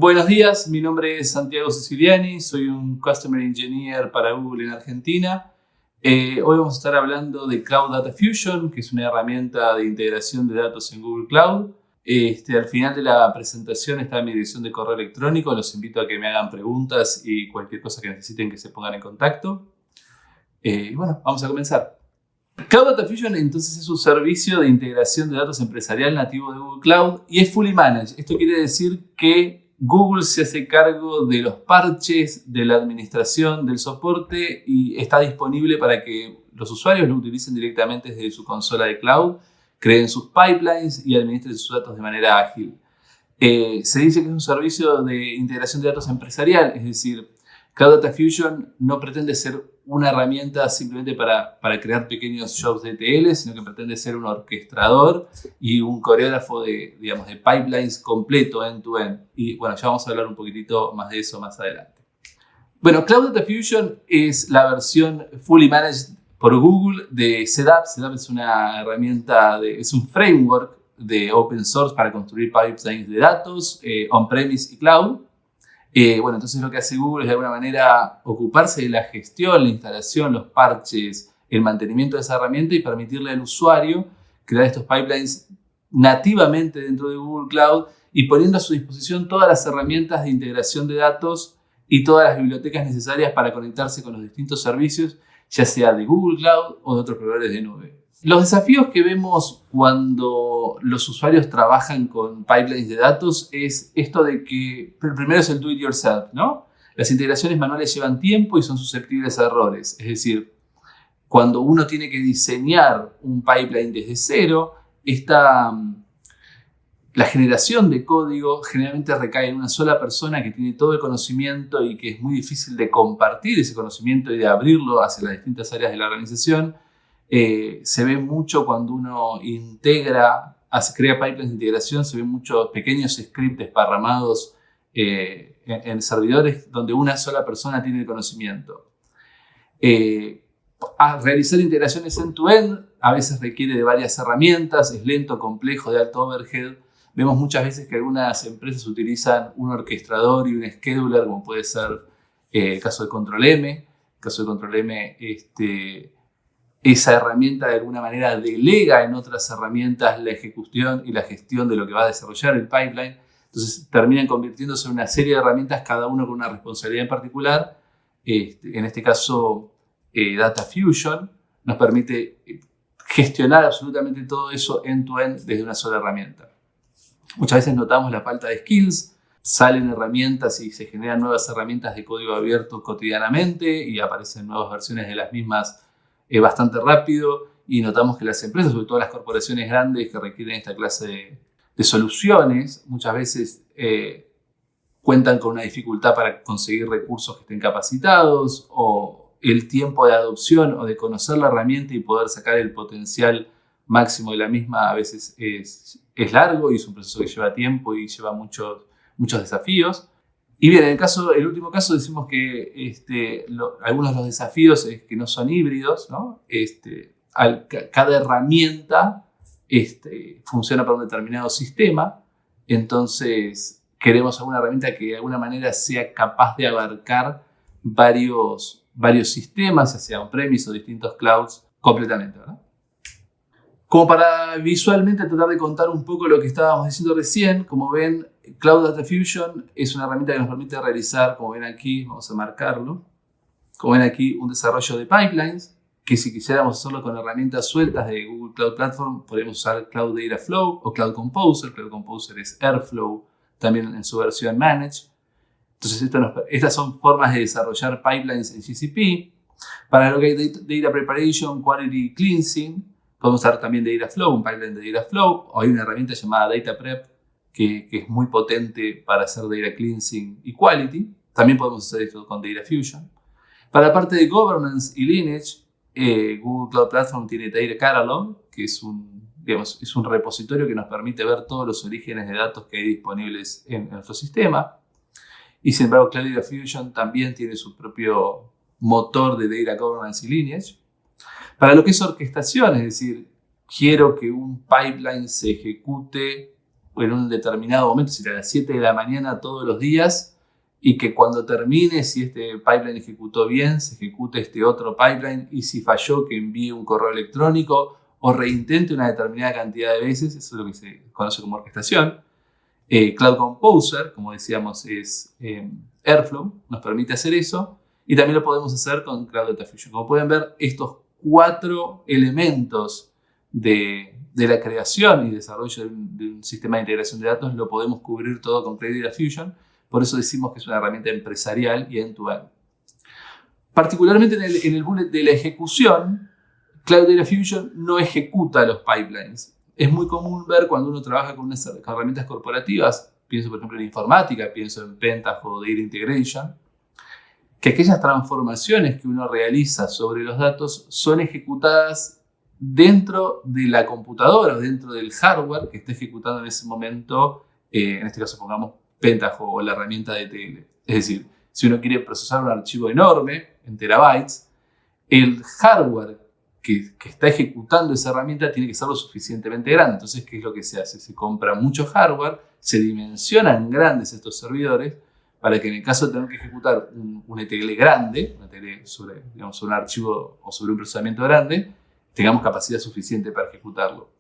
Buenos días, mi nombre es Santiago Siciliani, soy un Customer Engineer para Google en Argentina. Hoy vamos a estar hablando de Cloud Data Fusion, que es una herramienta de integración de datos en Google Cloud. Al final de la presentación está mi dirección de correo electrónico, los invito a que me hagan preguntas y cualquier cosa que necesiten que se pongan en contacto. Bueno, vamos a comenzar. Cloud Data Fusion entonces es un servicio de integración de datos empresarial nativo de Google Cloud y es fully managed. Esto quiere decir que Google se hace cargo de los parches, de la administración, del soporte y está disponible para que los usuarios lo utilicen directamente desde su consola de cloud, creen sus pipelines y administren sus datos de manera ágil. Se dice que es un servicio de integración de datos empresarial, es decir, Cloud Data Fusion no pretende ser una herramienta simplemente para crear pequeños jobs de ETL, sino que pretende ser un orquestador y un coreógrafo de pipelines completo, end-to-end. Y bueno, ya vamos a hablar un poquitito más de eso más adelante. Bueno, Cloud Data Fusion es la versión fully managed por Google de CDAP. CDAP es una herramienta, es un framework de open source para construir pipelines de datos on-premise y cloud. Bueno, entonces lo que hace Google es de alguna manera ocuparse de la gestión, la instalación, los parches, el mantenimiento de esa herramienta y permitirle al usuario crear estos pipelines nativamente dentro de Google Cloud y poniendo a su disposición todas las herramientas de integración de datos y todas las bibliotecas necesarias para conectarse con los distintos servicios, ya sea de Google Cloud o de otros proveedores de nube. Los desafíos que vemos cuando los usuarios trabajan con pipelines de datos es esto de que, primero es el do it yourself, ¿no? Las integraciones manuales llevan tiempo y son susceptibles a errores. Es decir, cuando uno tiene que diseñar un pipeline desde cero, la generación de código generalmente recae en una sola persona que tiene todo el conocimiento y que es muy difícil de compartir ese conocimiento y de abrirlo hacia las distintas áreas de la organización. Se ve mucho cuando uno crea pipelines de integración, se ven muchos pequeños scripts desparramados en servidores donde una sola persona tiene el conocimiento. Realizar integraciones end-to-end a veces requiere de varias herramientas, es lento, complejo, de alto overhead. Vemos muchas veces que algunas empresas utilizan un orquestador y un scheduler, como puede ser el caso de Control M. El caso de Control M, esa herramienta de alguna manera delega en otras herramientas la ejecución y la gestión de lo que va a desarrollar el pipeline. Entonces terminan convirtiéndose en una serie de herramientas, cada uno con una responsabilidad en particular. En este caso, Data Fusion nos permite gestionar absolutamente todo eso end-to-end desde una sola herramienta. Muchas veces notamos la falta de skills, salen herramientas y se generan nuevas herramientas de código abierto cotidianamente y aparecen nuevas versiones de las mismas bastante rápido y notamos que las empresas, sobre todo las corporaciones grandes que requieren esta clase de soluciones, muchas veces cuentan con una dificultad para conseguir recursos que estén capacitados o el tiempo de adopción o de conocer la herramienta y poder sacar el potencial máximo de la misma a veces es largo y es un proceso que lleva tiempo y lleva muchos desafíos. Y bien, en el último caso decimos que algunos de los desafíos es que no son híbridos, ¿no? Cada herramienta funciona para un determinado sistema, entonces queremos alguna herramienta que de alguna manera sea capaz de abarcar varios sistemas, ya sea on-premise o distintos clouds, completamente, ¿verdad? Como para visualmente tratar de contar un poco lo que estábamos diciendo recién, como ven, Cloud Data Fusion es una herramienta que nos permite realizar, como ven aquí, vamos a marcarlo, como ven aquí, un desarrollo de pipelines, que si quisiéramos hacerlo con herramientas sueltas de Google Cloud Platform, podemos usar Cloud Data Flow o Cloud Composer. Cloud Composer es Airflow, también en su versión Managed. Entonces, estas son formas de desarrollar pipelines en GCP. Para lo que hay Data Preparation, Quality Cleansing, podemos usar también Data Flow, un pipeline de Data Flow, o hay una herramienta llamada Data Prep que es muy potente para hacer Data Cleansing y Quality. También podemos hacer esto con Data Fusion. Para la parte de Governance y Lineage, Google Cloud Platform tiene Data Catalog, que es un repositorio que nos permite ver todos los orígenes de datos que hay disponibles en nuestro sistema. Y sin embargo, Cloud Data Fusion también tiene su propio motor de Data Governance y Lineage. Para lo que es orquestación, es decir, quiero que un pipeline se ejecute en un determinado momento, si a las 7 de la mañana todos los días, y que cuando termine, si este pipeline ejecutó bien, se ejecute este otro pipeline, y si falló, que envíe un correo electrónico o reintente una determinada cantidad de veces. Eso es lo que se conoce como orquestación. Cloud Composer, como decíamos, es Airflow, nos permite hacer eso, y también lo podemos hacer con Cloud Data Fusion. Como pueden ver, estos 4 elementos de la creación y desarrollo de un sistema de integración de datos lo podemos cubrir todo con Cloud Data Fusion. Por eso decimos que es una herramienta empresarial y end-to-end. Particularmente en el bullet de la ejecución, Cloud Data Fusion no ejecuta los pipelines. Es muy común ver cuando uno trabaja con unas herramientas corporativas, pienso por ejemplo en informática, pienso en Pentaho o Data Integration, que aquellas transformaciones que uno realiza sobre los datos son ejecutadas dentro de la computadora, dentro del hardware que está ejecutando en ese momento, en este caso pongamos Pentaho o la herramienta de ETL. Es decir, si uno quiere procesar un archivo enorme, en terabytes, el hardware que está ejecutando esa herramienta tiene que ser lo suficientemente grande. Entonces, ¿qué es lo que se hace? Se compra mucho hardware, se dimensionan grandes estos servidores para que en el caso de tener que ejecutar un ETL grande, un ETL sobre, digamos, un archivo o sobre un procesamiento grande, tengamos capacidad suficiente para ejecutarlo.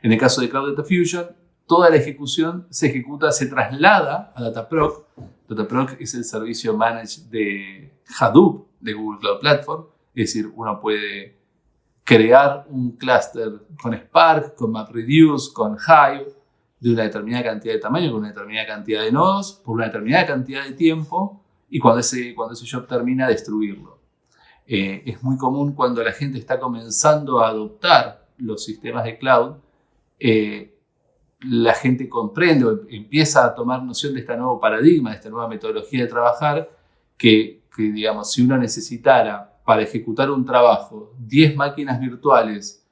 En el caso de Cloud Data Fusion, toda la ejecución se ejecuta, se traslada a Dataproc. Dataproc es el servicio managed de Hadoop de Google Cloud Platform. Es decir, uno puede crear un clúster con Spark, con MapReduce, con Hive, de una determinada cantidad de tamaño, con una determinada cantidad de nodos, por una determinada cantidad de tiempo, y cuando ese job termina, destruirlo. Es muy común cuando la gente está comenzando a adoptar los sistemas de cloud, la gente comprende o empieza a tomar noción de este nuevo paradigma, de esta nueva metodología de trabajar, que digamos, si uno necesitara para ejecutar un trabajo 10 máquinas virtuales,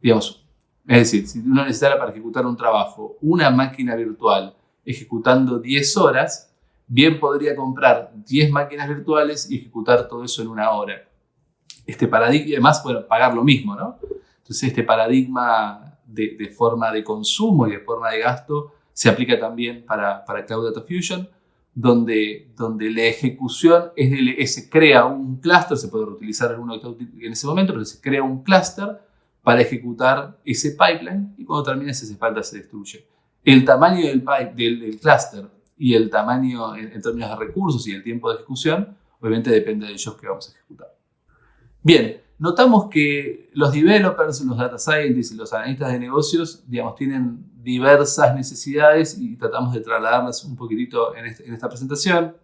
digamos, es decir, si uno necesitara para ejecutar un trabajo una máquina virtual ejecutando 10 horas, bien podría comprar 10 máquinas virtuales y ejecutar todo eso en 1 hora. Este paradigma, y además, bueno, pagar lo mismo, ¿no? Entonces, este paradigma de forma de consumo y de forma de gasto se aplica también para Cloud Data Fusion, donde la ejecución se crea un clúster, se puede reutilizar alguno en ese momento, pero se crea un clúster para ejecutar ese pipeline y cuando termine si hace falta se destruye. El tamaño del clúster y el tamaño en términos de recursos y el tiempo de ejecución obviamente depende del job que vamos a ejecutar. Bien, notamos que los developers, los data scientists y los analistas de negocios, digamos, tienen diversas necesidades y tratamos de trasladarlas un poquitito en esta presentación.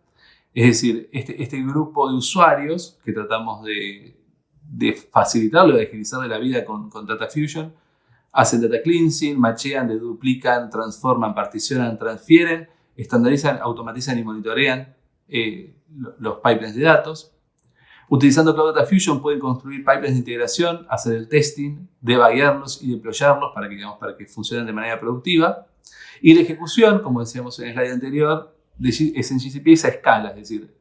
Es decir, este grupo de usuarios que tratamos de facilitarlo, de agilizarle la vida con Data Fusion, hacen data cleansing, machean, deduplican, transforman, particionan, transfieren, estandarizan, automatizan y monitorean los pipelines de datos. Utilizando Cloud Data Fusion pueden construir pipelines de integración, hacer el testing, debuggearlos y deployarlos para que funcionen de manera productiva. Y la ejecución, como decíamos en el slide anterior, es en GCP esa escala, es decir,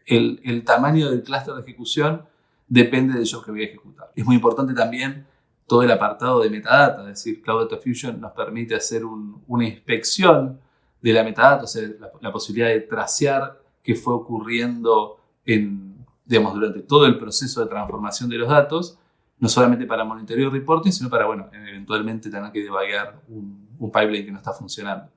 el tamaño del clúster de ejecución depende del job que voy a ejecutar. Es muy importante también todo el apartado de metadata, es decir, Cloud Data Fusion nos permite hacer una inspección de la metadata, o sea, la posibilidad de tracear qué fue ocurriendo durante todo el proceso de transformación de los datos, no solamente para monitoreo y reporting, sino para, bueno, eventualmente tener que debuggear un pipeline que no está funcionando.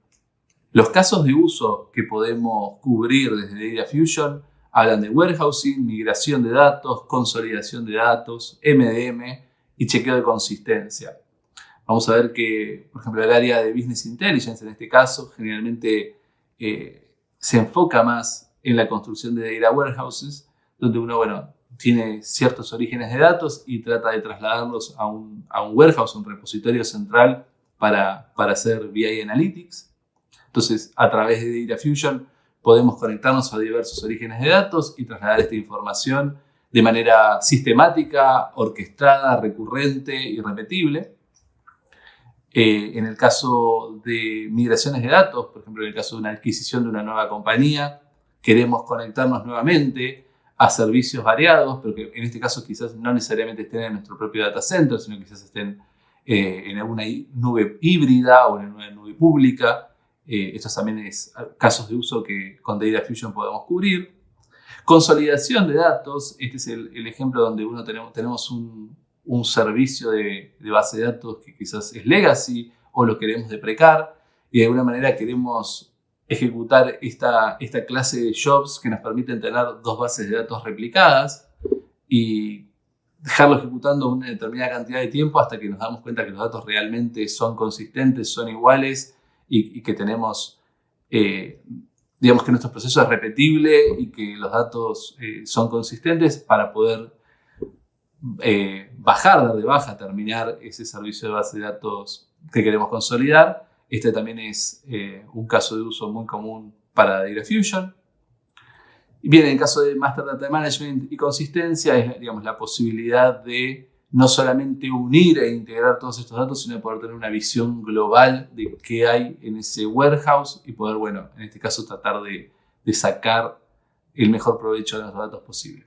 Los casos de uso que podemos cubrir desde Data Fusion hablan de warehousing, migración de datos, consolidación de datos, MDM y chequeo de consistencia. Vamos a ver que, por ejemplo, el área de Business Intelligence, en este caso, generalmente se enfoca más en la construcción de data warehouses, donde uno, bueno, tiene ciertos orígenes de datos y trata de trasladarlos a un warehouse, un repositorio central para hacer BI Analytics. Entonces, a través de Data Fusion podemos conectarnos a diversos orígenes de datos y trasladar esta información de manera sistemática, orquestada, recurrente y repetible. En el caso de migraciones de datos, por ejemplo, en el caso de una adquisición de una nueva compañía, queremos conectarnos nuevamente a servicios variados, pero que en este caso quizás no necesariamente estén en nuestro propio data center, sino quizás estén en alguna nube híbrida o en una nube pública, Estos también es casos de uso que con Data Fusion podemos cubrir. Consolidación de datos. Este es el ejemplo donde tenemos un servicio de base de datos que quizás es legacy o lo queremos deprecar y de alguna manera queremos ejecutar esta clase de jobs que nos permiten tener dos bases de datos replicadas y dejarlo ejecutando una determinada cantidad de tiempo hasta que nos damos cuenta que los datos realmente son consistentes, son iguales y que tenemos, digamos que nuestro proceso es repetible y que los datos son consistentes para poder dar de baja, terminar ese servicio de base de datos que queremos consolidar. Este también es un caso de uso muy común para Data Fusion. Bien, en el caso de Master Data Management y consistencia es, digamos, la posibilidad de no solamente unir e integrar todos estos datos, sino poder tener una visión global de qué hay en ese warehouse y poder, bueno, en este caso tratar de sacar el mejor provecho de los datos posible.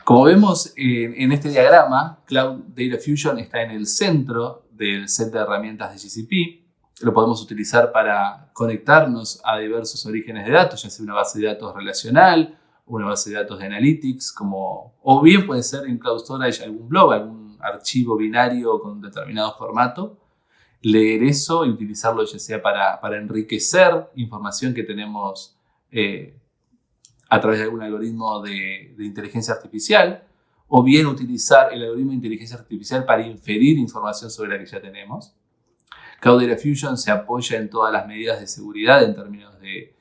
Como vemos en este diagrama, Cloud Data Fusion está en el centro del set de herramientas de GCP. Lo podemos utilizar para conectarnos a diversos orígenes de datos, ya sea una base de datos relacional, una base de datos de analytics, o bien puede ser en Cloud Storage algún blog, algún archivo binario con determinado formato. Leer eso y utilizarlo ya sea para enriquecer información que tenemos a través de algún algoritmo de inteligencia artificial, o bien utilizar el algoritmo de inteligencia artificial para inferir información sobre la que ya tenemos. Cloud Data Fusion se apoya en todas las medidas de seguridad en términos de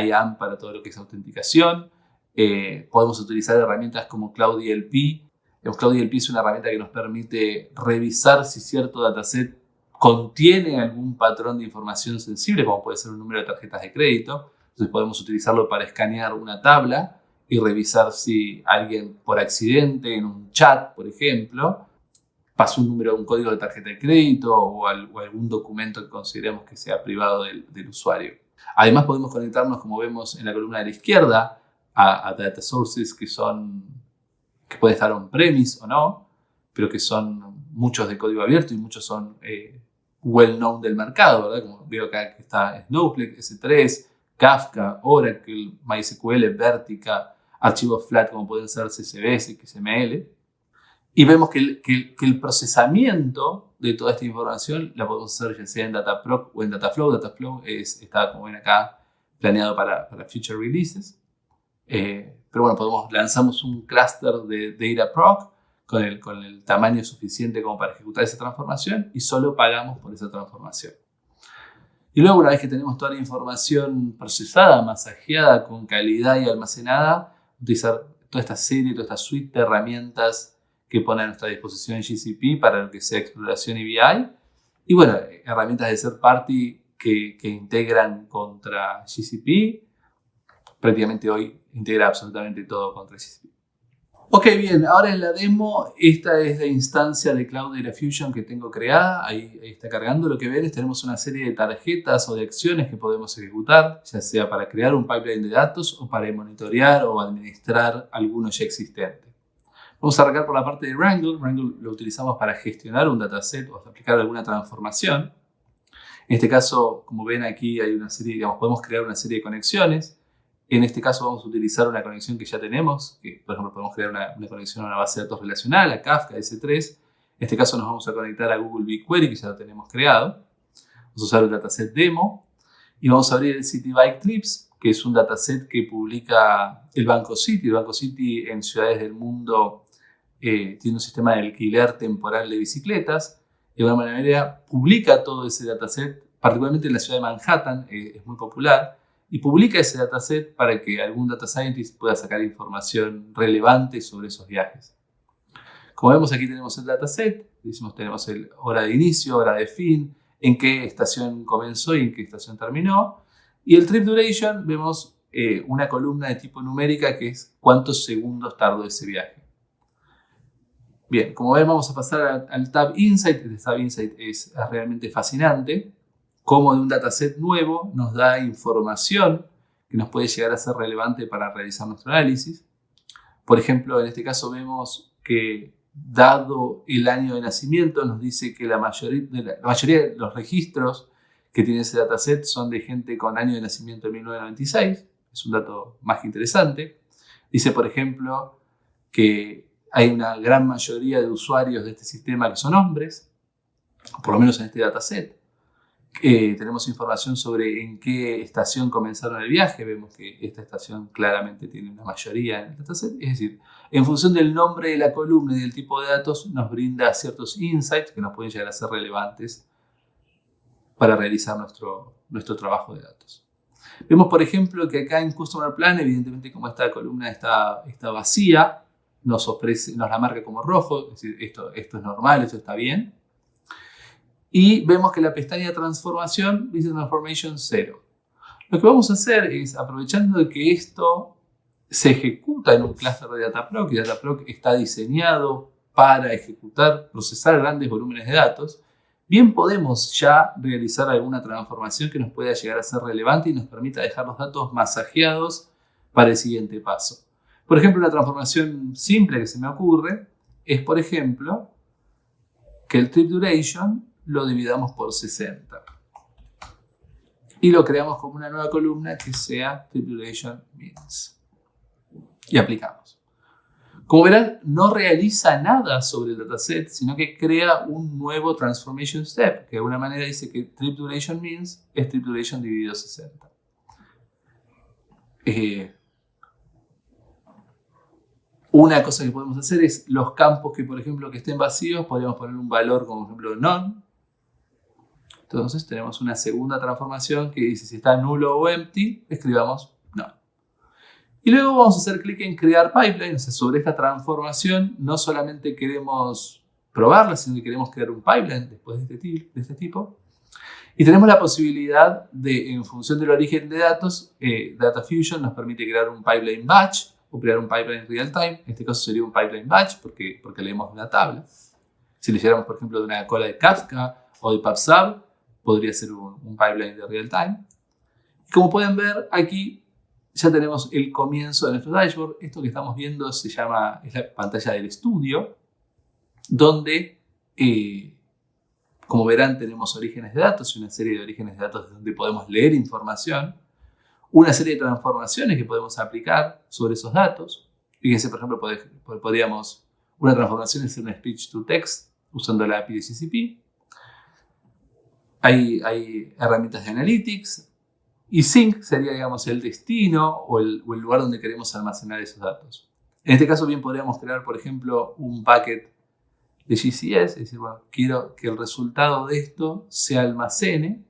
IAM para todo lo que es autenticación. Podemos utilizar herramientas como Cloud DLP. Cloud DLP es una herramienta que nos permite revisar si cierto dataset contiene algún patrón de información sensible, como puede ser un número de tarjetas de crédito. Entonces podemos utilizarlo para escanear una tabla y revisar si alguien por accidente en un chat, por ejemplo, pasó un código de tarjeta de crédito o algún documento que consideremos que sea privado del usuario. Además podemos conectarnos, como vemos en la columna de la izquierda, a data sources que pueden estar on-premise o no, pero que son muchos de código abierto y muchos son well-known del mercado, ¿verdad? Como veo acá que está Snowflake, S3, Kafka, Oracle, MySQL, Vertica, archivos flat como pueden ser CSV, XML. Y vemos que el procesamiento de toda esta información la podemos hacer ya sea en Dataproc o en Dataflow. Dataflow está, como ven acá, planeado para future releases. Pero bueno, lanzamos un clúster de Dataproc con el tamaño suficiente como para ejecutar esa transformación y solo pagamos por esa transformación. Y luego, una vez que tenemos toda la información procesada, masajeada, con calidad y almacenada, utilizar toda esta serie, toda esta suite de herramientas que pone a nuestra disposición en GCP para lo que sea exploración y BI. Y bueno, herramientas de third party que integran contra GCP. Prácticamente hoy integra absolutamente todo contra GCP. Ok, bien, ahora en la demo, esta es la instancia de Cloud Data Fusion que tengo creada. Ahí está cargando. Lo que ven es que tenemos una serie de tarjetas o de acciones que podemos ejecutar, ya sea para crear un pipeline de datos o para monitorear o administrar alguno ya existente. Vamos a arrancar por la parte de Wrangle. Wrangle lo utilizamos para gestionar un dataset o aplicar alguna transformación. En este caso, como ven aquí, hay una serie, podemos crear una serie de conexiones. En este caso vamos a utilizar una conexión que ya tenemos, que por ejemplo podemos crear una conexión a una base de datos relacional, a Kafka, S3. En este caso nos vamos a conectar a Google BigQuery, que ya lo tenemos creado. Vamos a usar el dataset demo y vamos a abrir el CityBikeTrips, que es un dataset que publica el Banco City. El Banco City en ciudades del mundo tiene un sistema de alquiler temporal de bicicletas. De alguna manera publica todo ese dataset, particularmente en la ciudad de Manhattan, es muy popular. Y publica ese dataset para que algún data scientist pueda sacar información relevante sobre esos viajes. Como vemos, aquí tenemos el dataset. Tenemos hora de inicio, hora de fin, en qué estación comenzó y en qué estación terminó. Y el trip duration, vemos una columna de tipo numérica que es cuántos segundos tardó ese viaje. Bien, como ven, vamos a pasar al Tab Insight. Este Tab Insight es realmente fascinante. Cómo de un dataset nuevo nos da información que nos puede llegar a ser relevante para realizar nuestro análisis. Por ejemplo, en este caso vemos que dado el año de nacimiento nos dice que la mayoría de los registros que tiene ese dataset son de gente con año de nacimiento de 1996. Es un dato más que interesante. Dice, por ejemplo, que hay una gran mayoría de usuarios de este sistema que son hombres, por lo menos en este dataset. Tenemos información sobre en qué estación comenzaron el viaje. Vemos que esta estación claramente tiene una mayoría en el dataset. Es decir, en función del nombre de la columna y del tipo de datos, nos brinda ciertos insights que nos pueden llegar a ser relevantes para realizar nuestro trabajo de datos. Vemos, por ejemplo, que acá en Customer Plan, evidentemente como esta columna está vacía, nos la marca como rojo, es decir, esto es normal, esto está bien. Y vemos que la pestaña de transformación dice Transformation 0. Lo que vamos a hacer es, aprovechando de que esto se ejecuta en un clúster de Dataproc, y Dataproc está diseñado para procesar grandes volúmenes de datos, bien podemos ya realizar alguna transformación que nos pueda llegar a ser relevante y nos permita dejar los datos masajeados para el siguiente paso. Por ejemplo, una transformación simple que se me ocurre es, por ejemplo, que el trip duration lo dividamos por 60. Y lo creamos como una nueva columna que sea trip duration means. Y aplicamos. Como verán, no realiza nada sobre el dataset, sino que crea un nuevo transformation step, que de alguna manera dice que trip duration means es trip duration dividido 60. Una cosa que podemos hacer es los campos que, por ejemplo, que estén vacíos, podríamos poner un valor como, por ejemplo, none. Entonces tenemos una segunda transformación que dice si está nulo o empty, escribamos no. Y luego vamos a hacer clic en crear pipeline. O sea, sobre esta transformación no solamente queremos probarla, sino que queremos crear un pipeline después de este tipo. Y tenemos la posibilidad de, en función del origen de datos, Data Fusion nos permite crear un pipeline batch o crear un pipeline real time. En este caso sería un pipeline batch porque leemos una tabla. Si le hiciéramos, por ejemplo, de una cola de Kafka o de PubSub, podría ser un pipeline de real time. Y como pueden ver, aquí ya tenemos el comienzo de nuestro dashboard. Esto que estamos viendo es la pantalla del estudio, donde, como verán, tenemos orígenes de datos y una serie de orígenes de datos donde podemos leer información, una serie de transformaciones que podemos aplicar sobre esos datos. Fíjense, por ejemplo, una transformación es hacer un speech to text usando la API de GCP. Hay herramientas de analytics y sync sería, digamos, el destino o el lugar donde queremos almacenar esos datos. En este caso bien podríamos crear, por ejemplo, un bucket de GCS, es decir, bueno, quiero que el resultado de esto se almacene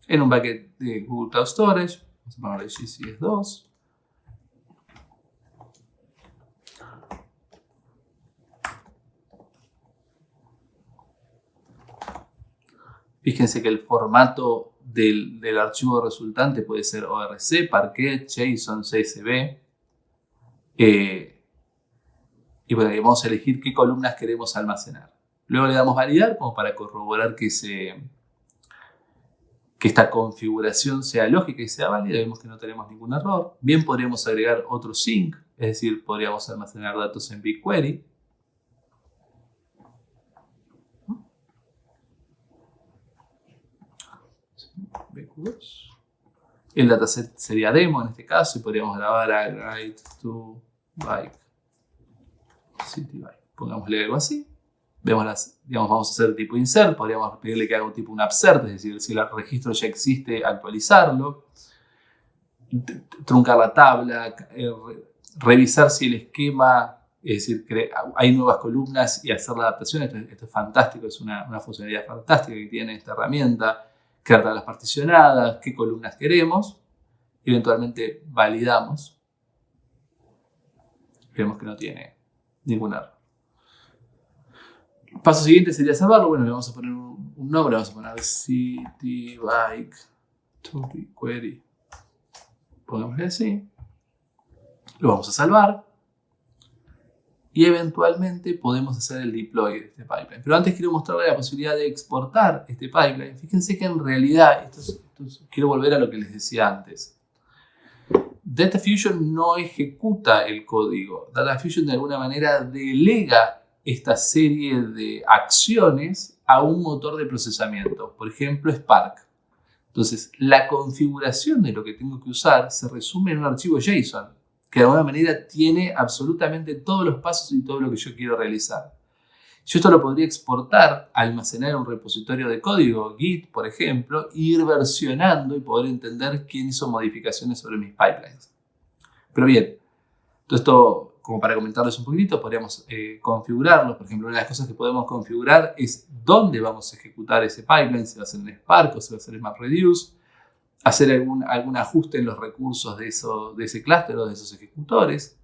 en un bucket de Google Cloud Storage. Vamos a ponerle GCS 2. Fíjense que el formato del archivo resultante puede ser ORC, Parquet, JSON, CSV. Y bueno, vamos a elegir qué columnas queremos almacenar. Luego le damos validar como para corroborar que esta configuración sea lógica y sea válida. Vemos que no tenemos ningún error. Bien podríamos agregar otro sync, es decir, podríamos almacenar datos en BigQuery. El dataset sería demo en este caso y podríamos grabar a Guide to Bike City Bike. Pongámosle algo así. Vemos vamos a hacer tipo insert, podríamos pedirle que haga un tipo un upsert, es decir, si el registro ya existe, actualizarlo, truncar la tabla, revisar si el esquema, es decir, hay nuevas columnas y hacer la adaptación. Esto es fantástico, es una funcionalidad fantástica que tiene esta herramienta. Crear tablas particionadas, qué columnas queremos, eventualmente validamos. Vemos que no tiene ningún error. El paso siguiente sería salvarlo. Bueno, le vamos a poner un nombre, vamos a poner City Bike to BigQuery. Pongámosle así. Lo vamos a salvar. Y eventualmente podemos hacer el deploy de este pipeline. Pero antes quiero mostrarles la posibilidad de exportar este pipeline. Fíjense que en realidad, quiero volver a lo que les decía antes. Data Fusion no ejecuta el código. Data Fusion de alguna manera delega esta serie de acciones a un motor de procesamiento. Por ejemplo, Spark. Entonces, la configuración de lo que tengo que usar se resume en un archivo JSON, que de alguna manera tiene absolutamente todos los pasos y todo lo que yo quiero realizar. Yo esto lo podría exportar, almacenar en un repositorio de código, Git, por ejemplo, e ir versionando y poder entender quién hizo modificaciones sobre mis pipelines. Pero bien, todo esto, como para comentarles un poquitito, podríamos configurarlo. Por ejemplo, una de las cosas que podemos configurar es dónde vamos a ejecutar ese pipeline, si va a ser en Spark o si va a ser en MapReduce, hacer algún ajuste en los recursos de ese clúster o de esos ejecutores.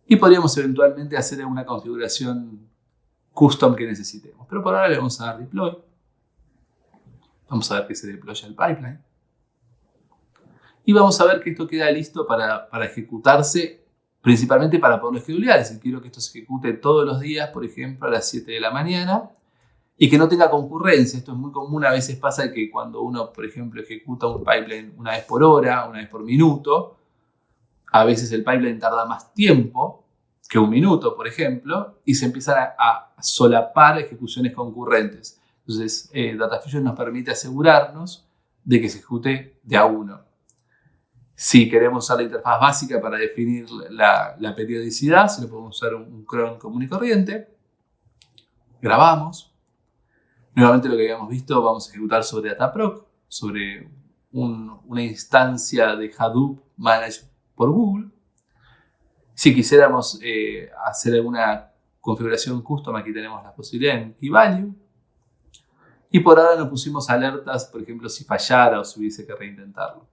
Y podríamos eventualmente hacer una configuración custom que necesitemos. Pero por ahora le vamos a dar deploy. Vamos a ver que se deploya el pipeline. Y vamos a ver que esto queda listo para ejecutarse, principalmente para poderlo schedulear. Es decir, quiero que esto se ejecute todos los días, por ejemplo, a las 7 de la mañana. Y que no tenga concurrencia. Esto es muy común. A veces pasa que cuando uno, por ejemplo, ejecuta un pipeline una vez por hora, una vez por minuto, a veces el pipeline tarda más tiempo que un minuto, por ejemplo, y se empiezan a solapar ejecuciones concurrentes. Entonces, DataFusion nos permite asegurarnos de que se ejecute de a uno. Si queremos usar la interfaz básica para definir la periodicidad, si lo podemos usar un cron común y corriente, grabamos. Nuevamente lo que habíamos visto, vamos a ejecutar sobre Dataproc, sobre una instancia de Hadoop managed por Google. Si quisiéramos hacer alguna configuración custom, aquí tenemos la posibilidad en KeyValue. Y por ahora nos pusimos alertas, por ejemplo, si fallara o si hubiese que reintentarlo.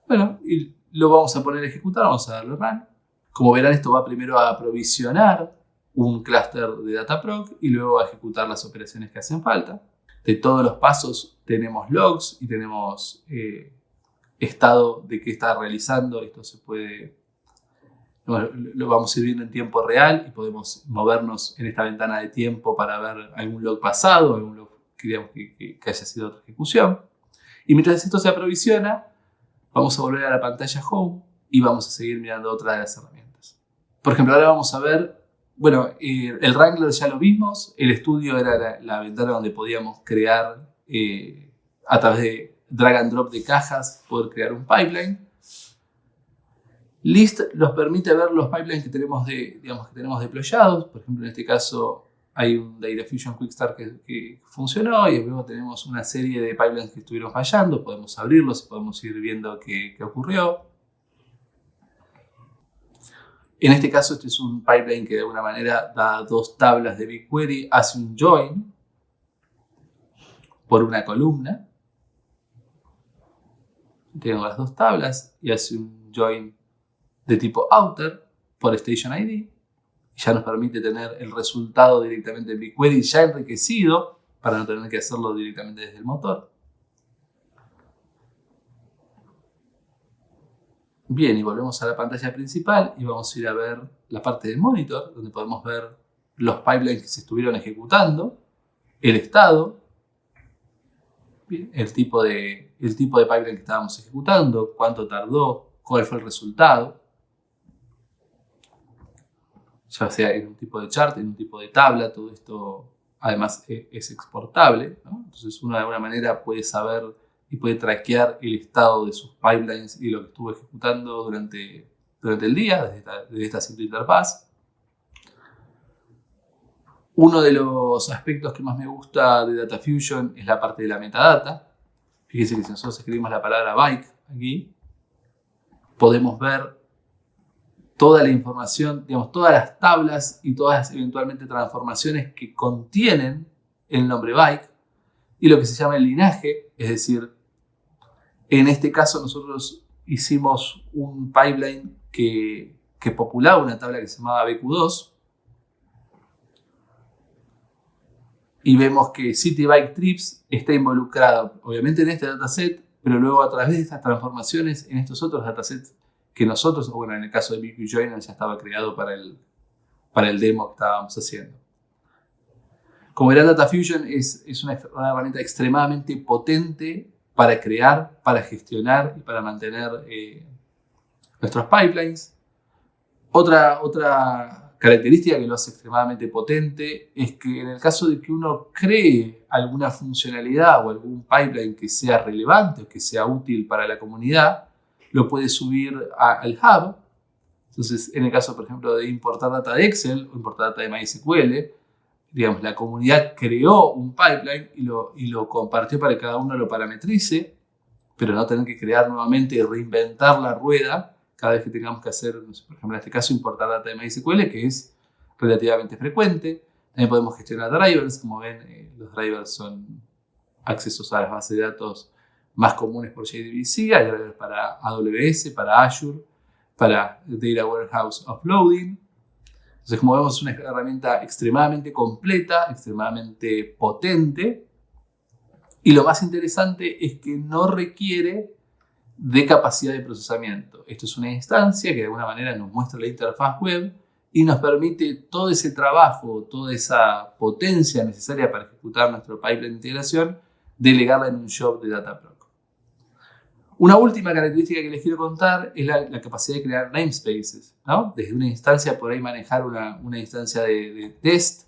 Bueno, y lo vamos a poner a ejecutar, vamos a darle run. Como verán, esto va primero a aprovisionar un clúster de Dataproc y luego a ejecutar las operaciones que hacen falta. De todos los pasos tenemos logs y tenemos estado de qué está realizando. Esto se puede, lo vamos a ir viendo en tiempo real y podemos movernos en esta ventana de tiempo para ver algún log pasado, algún log que haya sido otra ejecución. Y mientras esto se aprovisiona, vamos a volver a la pantalla Home y vamos a seguir mirando otras de las herramientas. Por ejemplo, ahora vamos a ver, bueno, el Wrangler ya lo vimos, el estudio era la ventana donde podíamos crear a través de drag and drop de cajas, poder crear un pipeline. List nos permite ver los pipelines que tenemos deployados. Por ejemplo, en este caso hay un DataFusion Quick-Start que funcionó y luego tenemos una serie de pipelines que estuvieron fallando. Podemos abrirlos y podemos ir viendo qué ocurrió. En este caso, este es un pipeline que de alguna manera da dos tablas de BigQuery, hace un join por una columna. Tengo las dos tablas y hace un join de tipo outer por station ID. Y ya nos permite tener el resultado directamente en BigQuery ya enriquecido para no tener que hacerlo directamente desde el motor. Bien, y volvemos a la pantalla principal y vamos a ir a ver la parte del monitor, donde podemos ver los pipelines que se estuvieron ejecutando, el estado, bien, el tipo de pipeline que estábamos ejecutando, cuánto tardó, cuál fue el resultado, ya sea en un tipo de chart, en un tipo de tabla. Todo esto además es exportable, ¿no? Entonces uno de alguna manera puede saber y puede traquear el estado de sus pipelines y lo que estuvo ejecutando durante el día desde esta simple interfaz. Uno de los aspectos que más me gusta de DataFusion es la parte de la metadata. Fíjense que si nosotros escribimos la palabra bike aquí, podemos ver toda la información, digamos, todas las tablas y todas eventualmente transformaciones que contienen el nombre bike y lo que se llama el linaje. Es decir, en este caso nosotros hicimos un pipeline que populaba una tabla que se llamaba BQ2 y vemos que CityBikeTrips está involucrado obviamente en este dataset, pero luego a través de estas transformaciones en estos otros datasets que nosotros, bueno, en el caso de BigQuery ya estaba creado para el demo que estábamos haciendo. Como verán, DataFusion es una herramienta extremadamente potente para crear, para gestionar y para mantener nuestros pipelines. Otra característica que lo hace extremadamente potente es que en el caso de que uno cree alguna funcionalidad o algún pipeline que sea relevante o que sea útil para la comunidad, lo puede subir al hub. Entonces, en el caso, por ejemplo, de importar data de Excel o importar data de MySQL, digamos, la comunidad creó un pipeline y lo compartió para que cada uno lo parametrice, pero no tener que crear nuevamente y reinventar la rueda cada vez que tengamos que hacer, no sé, por ejemplo, en este caso, importar data de MySQL, que es relativamente frecuente. También podemos gestionar drivers. Como ven, los drivers son accesos a las bases de datos más comunes por JDBC. Hay drivers para AWS, para Azure, para Data Warehouse Offloading. Entonces, como vemos, es una herramienta extremadamente completa, extremadamente potente. Y lo más interesante es que no requiere de capacidad de procesamiento. Esto es una instancia que de alguna manera nos muestra la interfaz web y nos permite todo ese trabajo, toda esa potencia necesaria para ejecutar nuestro pipeline de integración, delegarla en un job de Dataproc. Una última característica que les quiero contar es la capacidad de crear namespaces, ¿no? Desde una instancia por ahí manejar una instancia de test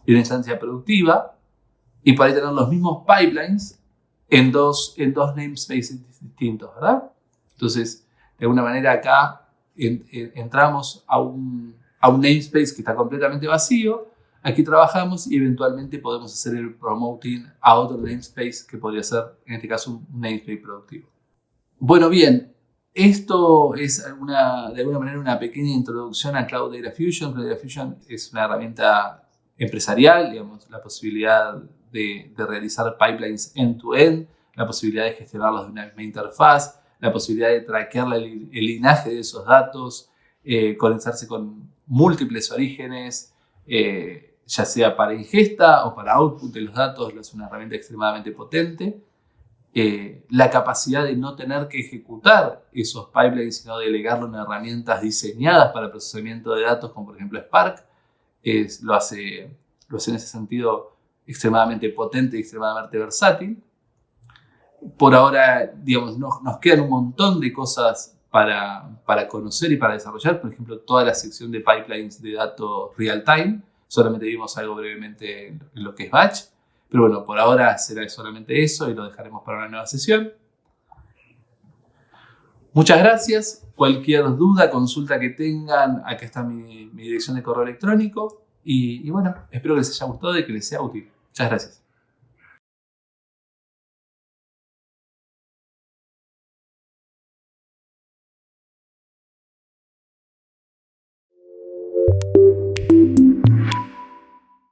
y una instancia productiva, y por ahí tener los mismos pipelines en dos namespaces distintos, ¿verdad? Entonces, de alguna manera acá entramos a un namespace que está completamente vacío. Aquí trabajamos y eventualmente podemos hacer el promoting a otro namespace que podría ser, en este caso, un namespace productivo. Bueno, bien, esto es de alguna manera una pequeña introducción a Cloud Data Fusion. Cloud Data Fusion es una herramienta empresarial, digamos, la posibilidad de realizar pipelines end-to-end, la posibilidad de gestionarlos de una misma interfaz, la posibilidad de traquear el linaje de esos datos, conectarse con múltiples orígenes, ya sea para ingesta o para output de los datos. Es una herramienta extremadamente potente. La capacidad de no tener que ejecutar esos pipelines, sino delegarlo en herramientas diseñadas para el procesamiento de datos, como por ejemplo Spark, lo hace en ese sentido extremadamente potente y extremadamente versátil. Por ahora, digamos, nos quedan un montón de cosas para conocer y para desarrollar. Por ejemplo, toda la sección de pipelines de datos real time. Solamente vimos algo brevemente en lo que es batch. Pero bueno, por ahora será solamente eso y lo dejaremos para una nueva sesión. Muchas gracias. Cualquier duda, consulta que tengan, acá está mi dirección de correo electrónico. Y bueno, espero que les haya gustado y que les sea útil. Muchas gracias.